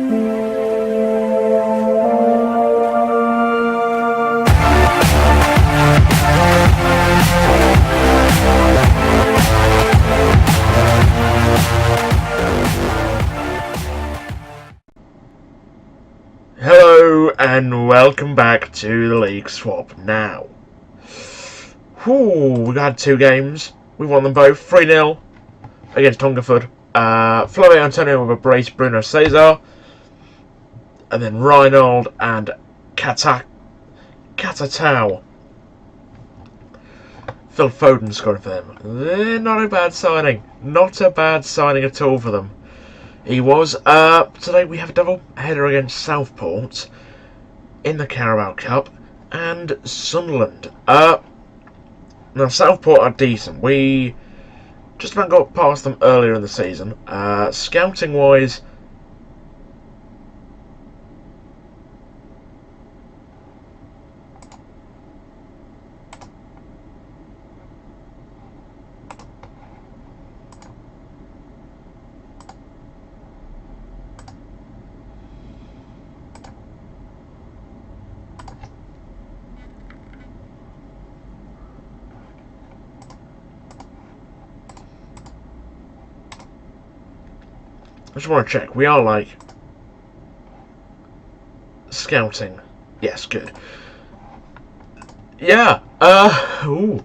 Hello and welcome back to the League Swap now. We had 2 games. We won them both 3-0 against Hungerford. Flavio Antonio with a brace, Bruno Cesar, and then Reinald and Katatau. Phil Foden scoring for them. Not a bad signing. Not a bad signing at all for them. He was. Today we have a double header against Southport in the Carabao Cup and Sunderland. Now Southport are decent. We just about got past them earlier in the season. Scouting wise, I just want to check. We are like scouting. Yes, good. Yeah. I'm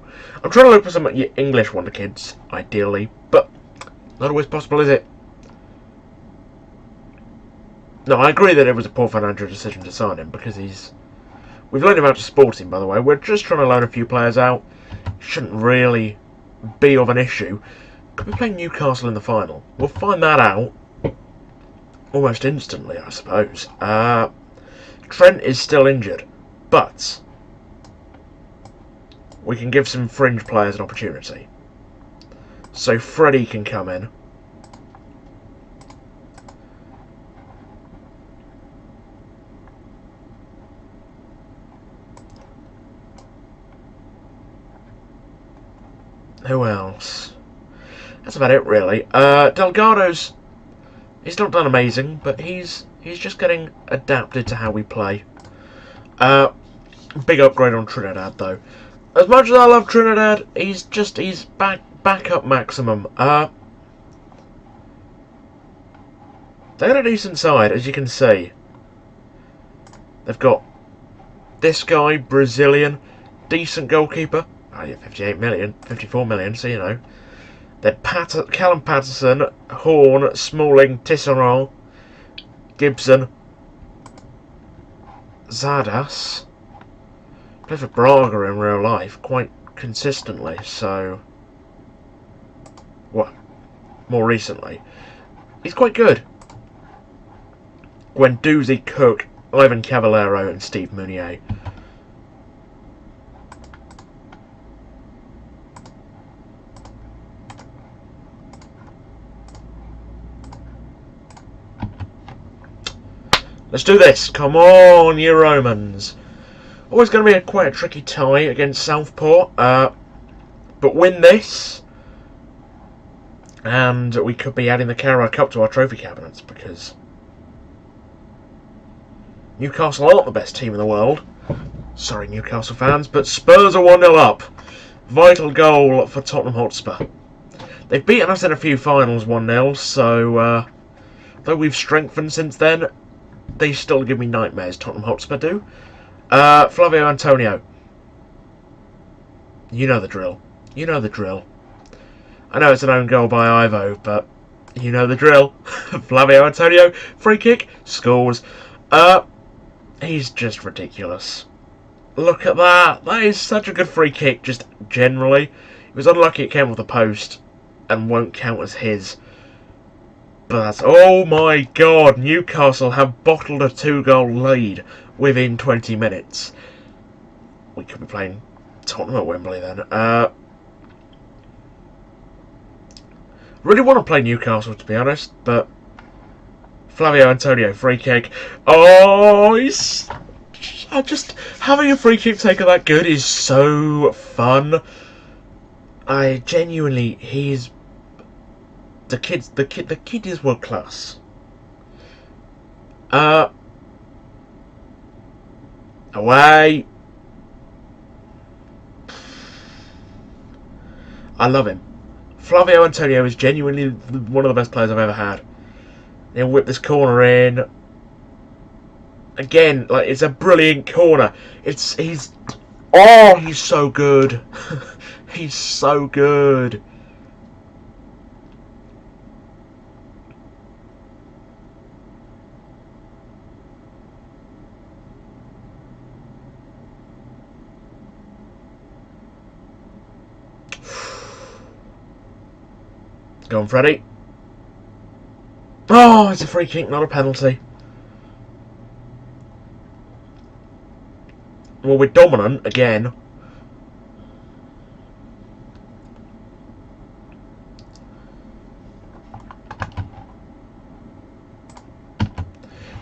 trying to look for some English wonder kids, ideally, but not always possible, is it? No, I agree that it was a poor financial decision to sign him because we've loaned him out to Sporting, by the way. We're just trying to loan a few players out. Shouldn't really be of an issue. Could be playing Newcastle in the final. We'll find that out almost instantly, I suppose. Trent is still injured, but we can give some fringe players an opportunity. So Freddie can come in. Who else? That's about it, really. Delgado's... He's not done amazing, but he's just getting adapted to how we play. Big upgrade on Trinidad, though. As much as I love Trinidad, he's back up maximum. They're a decent side, as you can see. They've got this guy, Brazilian, decent goalkeeper. Oh yeah, 58 million, 54 million, so you know. Then Callum Patterson, Horn, Smalling, Tisserand, Gibson, Zardas. Plays for Braga in real life quite consistently, so... What? More recently. He's quite good. Guendouzi, Cook, Ivan Cavallero and Steve Mounier. Let's do this. Come on, you Romans. Always going to be quite a tricky tie against Southport. But win this. And we could be adding the Carabao Cup to our trophy cabinets. Because Newcastle aren't the best team in the world. Sorry, Newcastle fans. But Spurs are 1-0 up. Vital goal for Tottenham Hotspur. They've beaten us in a few finals 1-0. So, though we've strengthened since then, they still give me nightmares, Tottenham Hotspur do. Flavio Antonio. You know the drill. You know the drill. I know it's an own goal by Ivo, but you know the drill. Flavio Antonio, free kick, scores. He's just ridiculous. Look at that. That is such a good free kick, just generally. It was unlucky it came off the post and won't count as his. But that's... Oh my god! Newcastle have bottled a 2-goal lead within 20 minutes. We could be playing Tottenham at Wembley then. Really want to play Newcastle, to be honest, but... Flavio Antonio, free kick. Oh, he's... just having a free kick taker that good is so fun. I genuinely... He's... The kid is world class. Away. I love him. Flavio Antonio is genuinely one of the best players I've ever had. He'll whip this corner in. Again, like, it's a brilliant corner. He's so good. He's so good. Go on, Freddie. Oh, it's a free kick, not a penalty. Well, we're dominant again.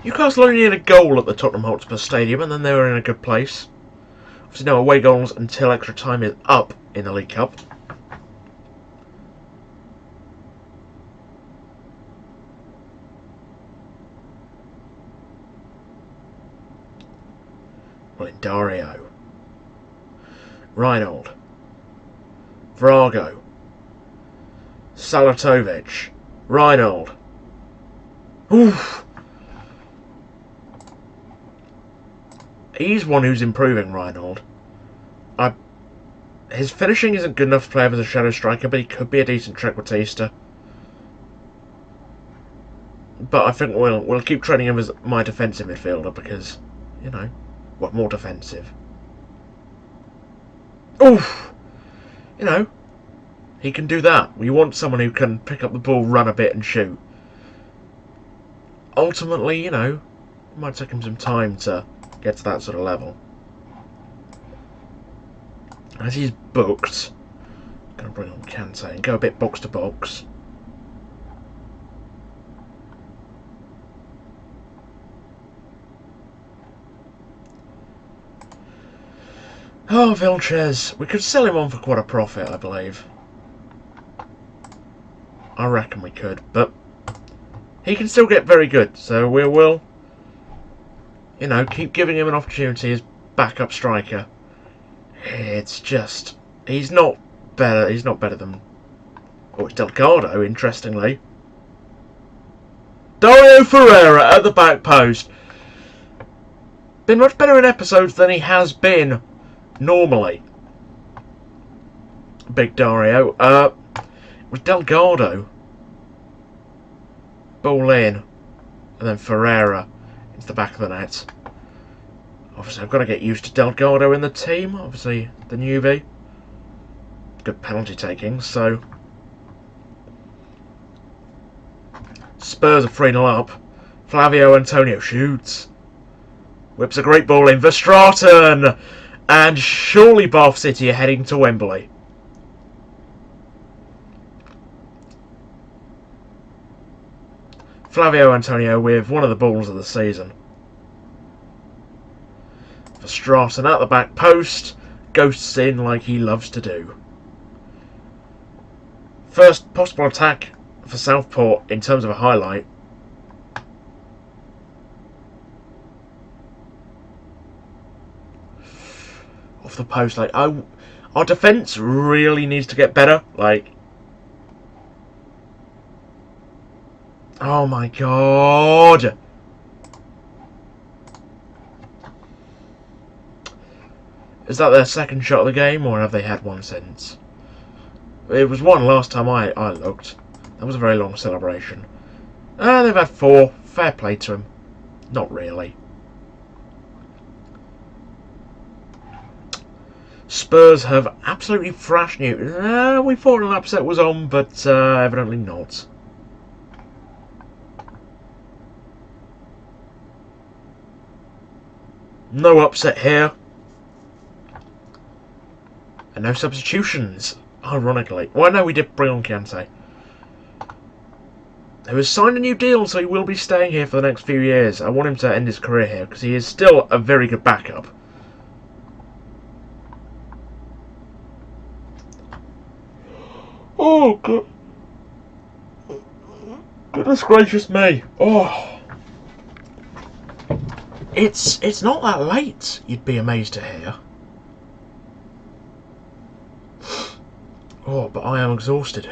Newcastle only needed a goal at the Tottenham Hotspur Stadium, and then they were in a good place. Obviously, no away goals until extra time is up in the League Cup. Right, Dario. Reinhold. Vrago. Salatovic. Reinhold. Oof. He's one who's improving, Reinhold. His finishing isn't good enough to play him as a shadow striker, but he could be a decent trequartista. But I think we'll keep training him as my defensive midfielder because, you know, what more defensive? Oof! You know, he can do that. We want someone who can pick up the ball, run a bit and shoot. Ultimately, you know, it might take him some time to get to that sort of level. As he's booked, I'm going to bring on Kante and go a bit box to box. Oh, Vilches. We could sell him on for quite a profit, I believe. I reckon we could, but he can still get very good, so we will, you know, keep giving him an opportunity as backup striker. It's just, he's not better than, oh, it's Delgado, interestingly. Dario Ferreira at the back post. Been much better in episodes than he has been normally. Big Dario. With Delgado. Ball in. And then Ferreira into the back of the net. Obviously, I've got to get used to Delgado in the team. Obviously, the newbie. Good penalty taking, so. Spurs are 3-0 up. Flavio Antonio shoots. Whips a great ball in. Verstraeten! And surely Bath City are heading to Wembley. Flavio Antonio with one of the balls of the season. Verstraeten at the back post. Ghosts in like he loves to do. First possible attack for Southport in terms of a highlight. Off the post, like, our defence really needs to get better. Like, oh my god. Is that their second shot of the game, or have they had one since? It was one last time I looked. That was a very long celebration. They've had 4. Fair play to them. Not really. Spurs have absolutely thrashed Newton. We thought an upset was on, but evidently not. No upset here. And no substitutions, ironically. Well, no, we did bring on Kante. He has signed a new deal, so he will be staying here for the next few years. I want him to end his career here, because he is still a very good backup. Oh, God. Goodness gracious me. Oh. It's not that late, you'd be amazed to hear. Oh, but I am exhausted.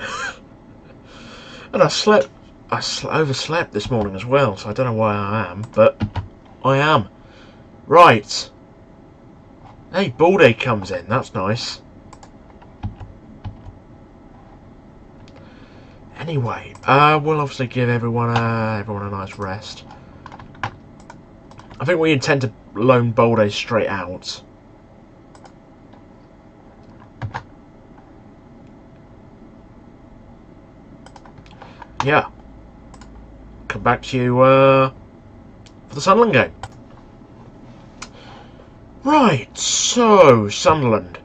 And I overslept this morning as well, so I don't know why I am, but I am. Right. Hey, Baldy comes in, that's nice. Anyway, we'll obviously give everyone a nice rest. I think we intend to loan Baldy straight out. Yeah. Come back to you for the Sunderland game. Right, so Sunderland.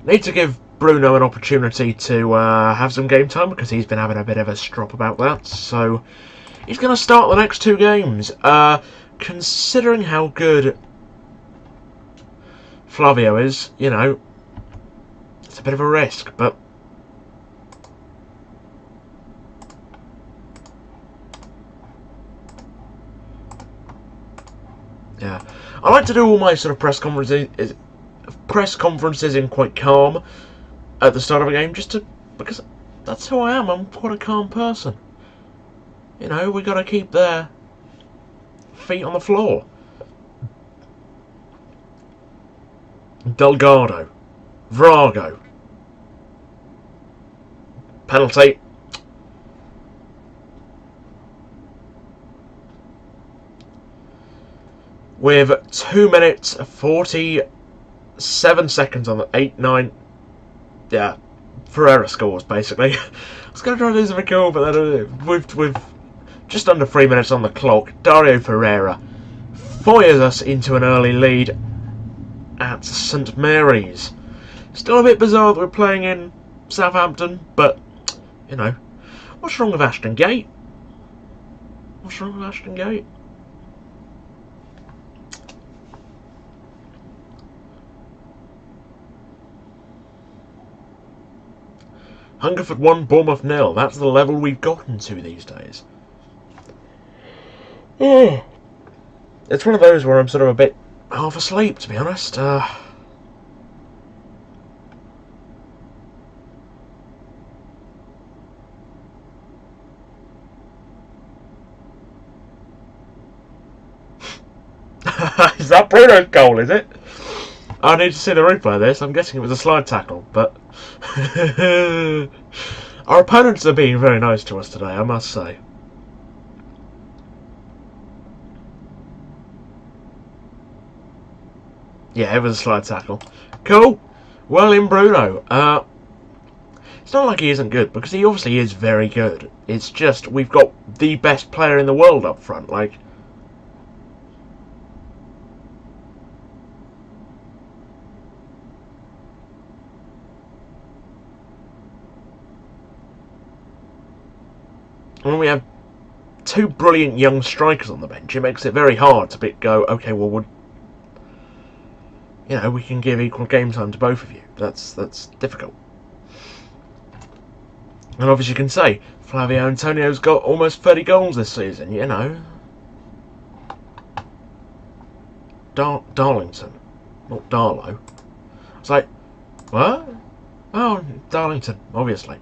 Need to give Bruno an opportunity to have some game time because he's been having a bit of a strop about that. So he's going to start the next 2 games. Considering how good Flavio is, you know, it's a bit of a risk, but yeah, I like to do all my sort of press conferences in quite calm at the start of a game, because that's who I am. I'm quite a calm person. You know, we got to keep their feet on the floor. Delgado, Vrago, penalty. With 2 minutes 47 seconds on the 8-9. Yeah, Ferreira scores basically. I was going to try to do something cool, but then with just under 3 minutes on the clock, Dario Ferreira fires us into an early lead at St Mary's. Still a bit bizarre that we're playing in Southampton, but you know, what's wrong with Ashton Gate? What's wrong with Ashton Gate? Hungerford 1, Bournemouth 0. That's the level we've gotten to these days. Oh, it's one of those where I'm sort of a bit half asleep, to be honest. Is that Bruno's goal, is it? I need to see the replay of this. I'm guessing it was a slide tackle, but our opponents are being very nice to us today, I must say. Yeah, it was a slide tackle. Cool. Well in Bruno. It's not like he isn't good, because he obviously is very good. It's just we've got the best player in the world up front. Like, when we have 2 brilliant young strikers on the bench, it makes it very hard to go, okay, well, you know, we can give equal game time to both of you. That's difficult. And obviously you can say, Flavio Antonio's got almost 30 goals this season, you know. Darlington, not Darlow. It's like, what? Oh, Darlington, obviously.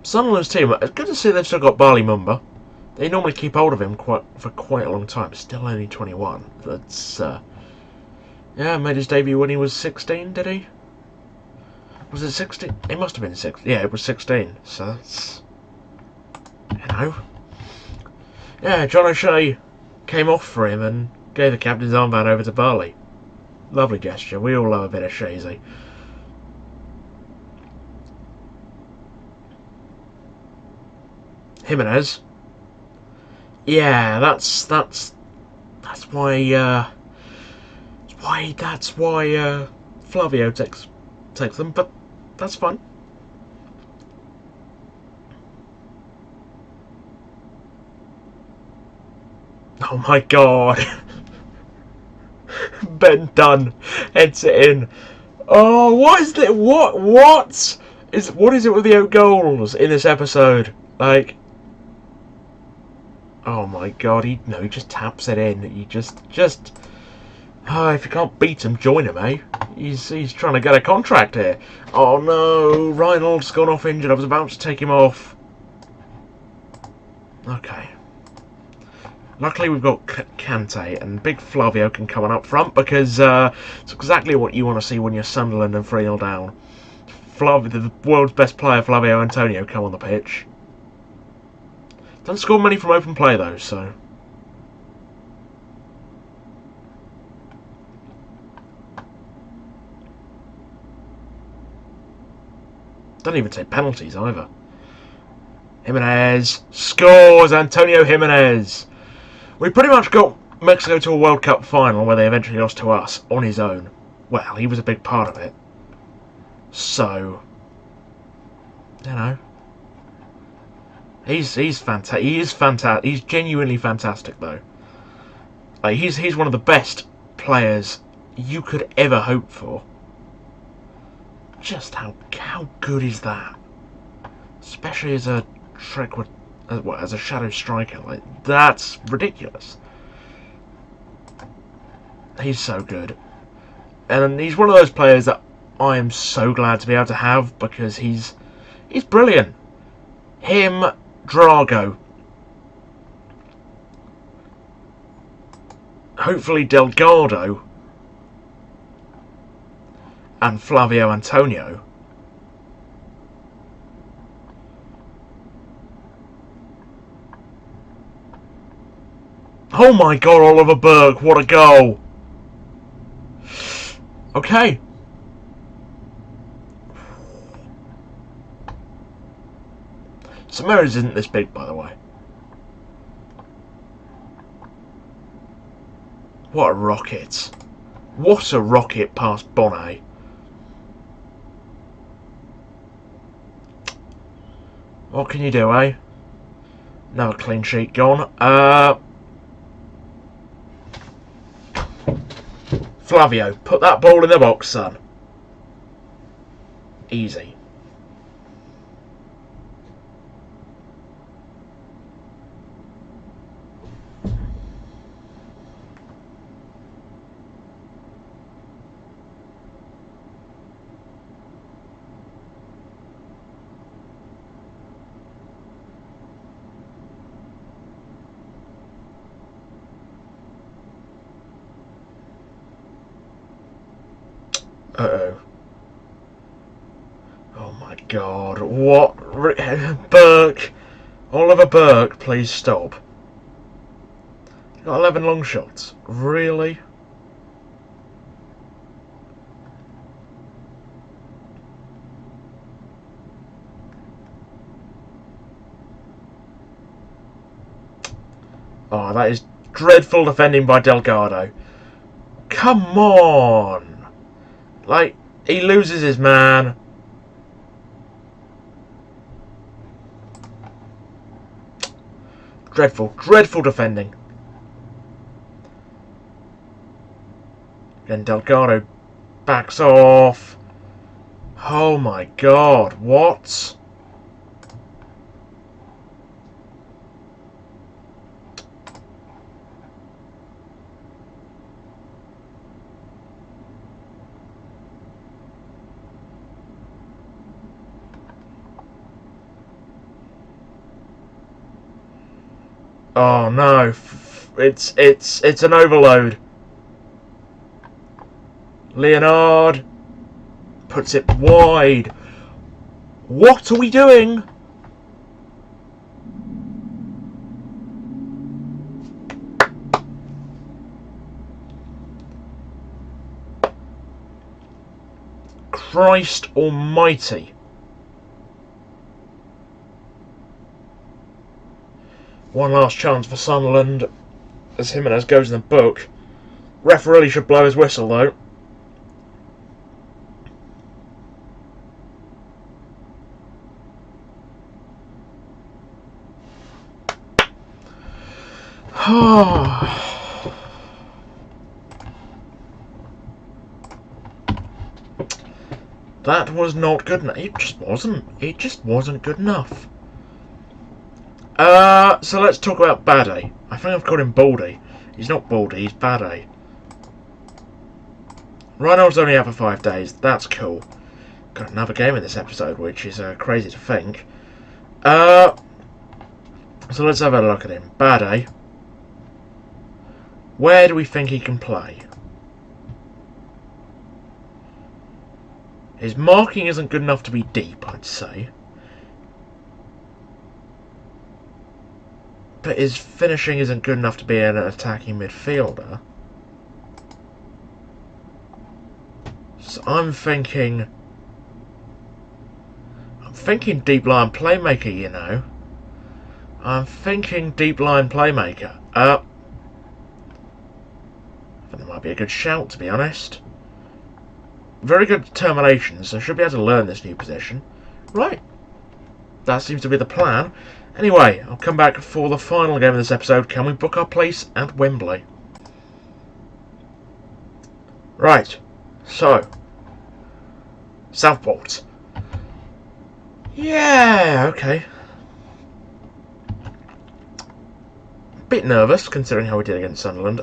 Sunderland's team, it's good to see they've still got Barley Mumba. They normally keep hold of him for quite a long time. Still only 21. That's yeah, made his debut when he was 16, did he? Was it 16? It must have been 16. Yeah, it was 16. So that's, you know. Yeah, John O'Shea came off for him and gave the captain's armband over to Barley. Lovely gesture. We all love a bit of Shazy. Jimenez. Yeah, that's why Flavio takes them, but that's fine. Oh my god. Ben Dunn heads it in. Oh, what is it? What? What is it with the goals in this episode? Like, oh my god, he just taps it in. He just if you can't beat him, join him, eh? He's trying to get a contract here. Oh no, Reinald's gone off injured. I was about to take him off. Okay. Luckily we've got Kante, and big Flavio can come on up front, because it's exactly what you want to see when you're Sunderland and 3-0 down. The world's best player, Flavio Antonio, come on the pitch. Doesn't score many from open play though, so... Doesn't even take penalties either. Jimenez scores! Antonio Jimenez! We pretty much got Mexico to a World Cup final where they eventually lost to us on his own. Well, he was a big part of it. So, you know, he's fantastic. He is fantastic. He's genuinely fantastic, though. Like, he's one of the best players you could ever hope for. Just how good is that? Especially as a as a shadow striker, like, that's ridiculous. He's so good, and he's one of those players that I am so glad to be able to have, because he's brilliant. Him, Drago, hopefully Delgado, and Flavio Antonio. Oh my god, Oliver Burke, what a goal! Okay. Samira's isn't this big, by the way. What a rocket. What a rocket past Bonnet. What can you do, eh? Another clean sheet gone. Flavio, put that ball in the box, son. Easy. Uh-oh. Oh my god. What? Burke. Oliver Burke, please stop. Got 11 long shots. Really? Oh, that is dreadful defending by Delgado. Come on! Like, he loses his man. Dreadful, dreadful defending. Then Delgado backs off. Oh my god, what? Oh no, it's an overload. Leonard puts it wide. What are we doing? Christ almighty. One last chance for Sunderland as Jimenez goes in the book. Referee should blow his whistle though. That was not good enough. It just wasn't. It just wasn't good enough. So let's talk about Bade. I think I've called him Baldy. He's not Baldy, he's Bade. Reinald's only out for 5 days. That's cool. Got another game in this episode, which is crazy to think. So let's have a look at him. Bade. Where do we think he can play? His marking isn't good enough to be deep, I'd say. But his finishing isn't good enough to be an attacking midfielder. So I'm thinking deep line playmaker, you know. I'm thinking deep line playmaker. I think that might be a good shout, to be honest. Very good determination, so I should be able to learn this new position. Right. That seems to be the plan. Anyway, I'll come back for the final game of this episode. Can we book our place at Wembley? Right. So. Southport. Yeah, okay. Bit nervous, considering how we did against Sunderland.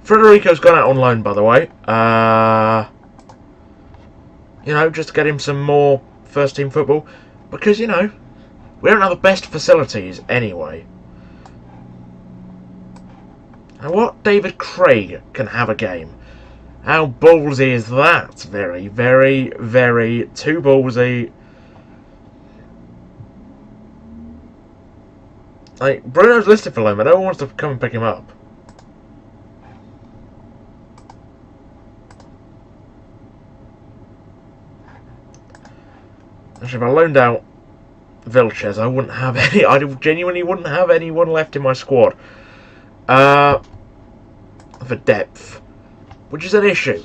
Federico's gone out on loan, by the way. You know, just to get him some more first-team football. Because, you know, we don't have the best facilities anyway. And what? David Craig can have a game. How ballsy is that? Very, very, very too ballsy. Like, Bruno's listed for loan, but no one wants to come and pick him up. Actually, if I loaned out Vilches, I wouldn't have any. I genuinely wouldn't have anyone left in my squad. For depth, which is an issue.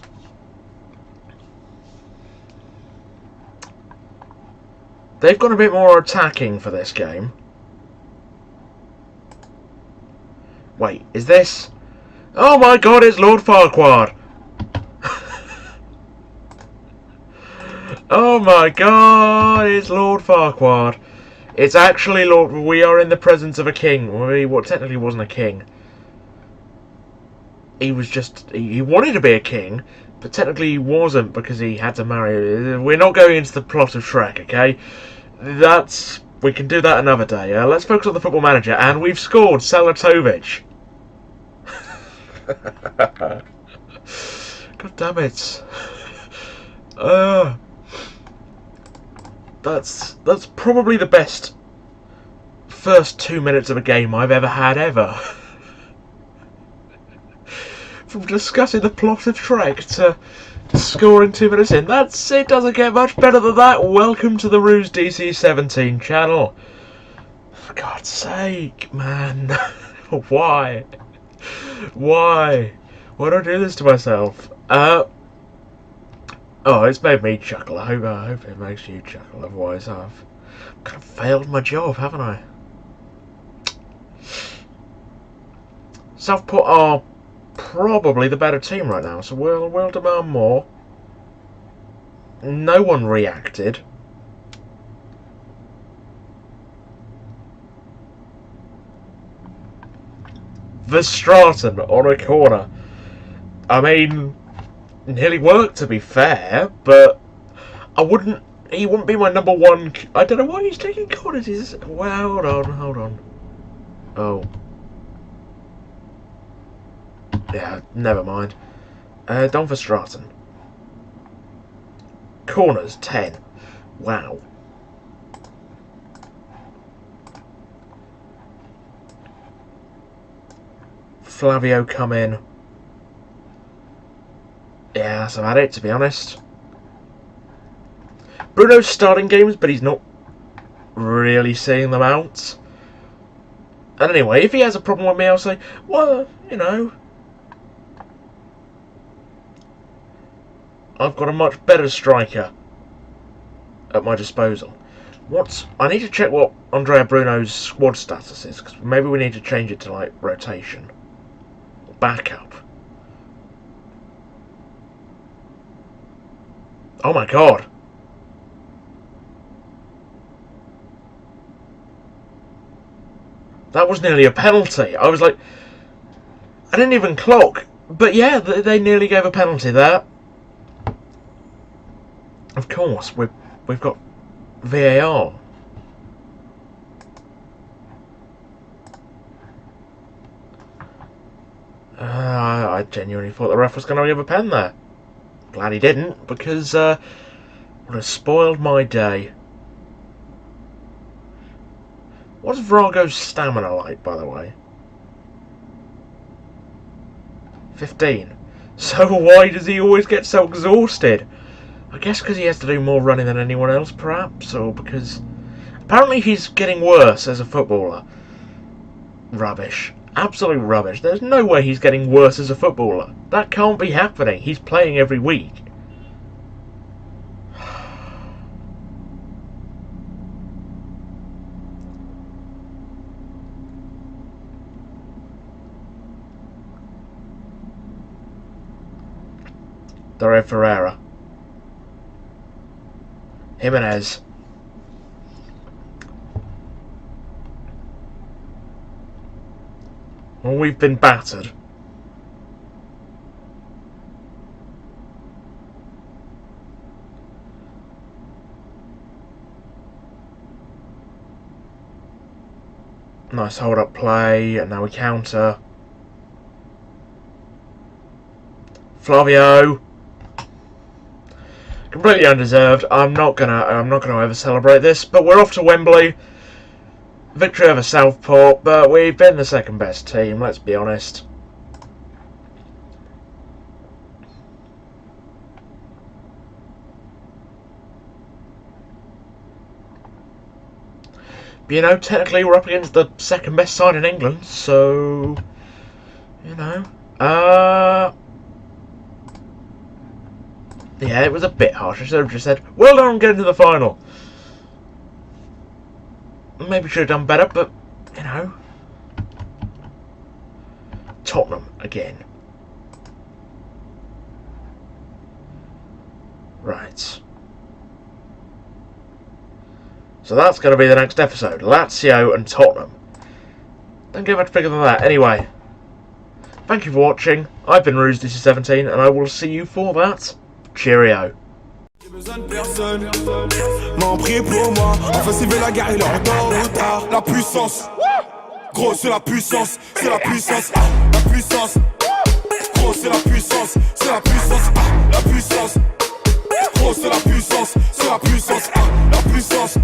They've gone a bit more attacking for this game. Wait, is this? Oh my God! It's Lord Farquhar. Oh my God! It's Lord Farquhar. It's actually Lord. We are in the presence of a king. Well, technically wasn't a king. He was just. He wanted to be a king, but technically he wasn't because he had to marry. We're not going into the plot of Shrek, okay? We can do that another day. Let's focus on the football manager, and we've scored Salatovic. God damn it! That's probably the best first 2 minutes of a game I've ever had ever. From discussing the plot of Shrek to scoring 2 minutes in. It doesn't get much better than that. Welcome to the Ruse DC17 channel. For God's sake, man. Why? Why? Why do I do this to myself? Oh, it's made me chuckle. I hope it makes you chuckle. Otherwise, I've kind of failed my job, haven't I? Southport are probably the better team right now, so we'll demand more. No one reacted. Verstraeten on a corner. I mean, nearly worked, to be fair, but he wouldn't be my number one. I don't know why he's taking corners. Well, hold on. Oh. Yeah, never mind. Don Verstraeten. Corners, 10. Wow. Flavio come in. Yeah, that's about it, to be honest. Bruno's starting games, but he's not really seeing them out. And anyway, if he has a problem with me, I'll say, well, you know, I've got a much better striker at my disposal. I need to check what Andrea Bruno's squad status is, because maybe we need to change it to, like, rotation. Backup. Oh my god. That was nearly a penalty. I was like... I didn't even clock. But yeah, they nearly gave a penalty there. Of course, we've got VAR. I genuinely thought the ref was going to give a pen there. Glad he didn't, because would have spoiled my day. What's Vrago's stamina like, by the way? 15. So why does he always get so exhausted? I guess because he has to do more running than anyone else, perhaps, or because... Apparently he's getting worse as a footballer. Rubbish. Absolute rubbish. There's no way he's getting worse as a footballer. That can't be happening. He's playing every week. Dario Ferreira. Jimenez. Well, we've been battered. Nice hold-up play, and now we counter. Flavio. Completely undeserved. I'm not gonna ever celebrate this, but we're off to Wembley. Victory over Southport, but we've been the second best team, let's be honest. But, you know, technically we're up against the second best side in England, so... You know... Yeah, it was a bit harsh. I should have just said, well done on getting to the final. Maybe should have done better, but, you know. Tottenham, again. Right. So that's going to be the next episode. Lazio and Tottenham. Don't get much bigger than that. Anyway. Thank you for watching. I've been Rouge17, and I will see you for that. Cheerio. J'ai besoin de personne, m'en prie pour moi. Enfin, s'il veut la guerre, il est en retard. La puissance, gros, c'est la puissance, c'est la puissance, la puissance. Gros, c'est la puissance, c'est la puissance, la puissance. Gros, c'est la puissance, c'est la puissance, la puissance.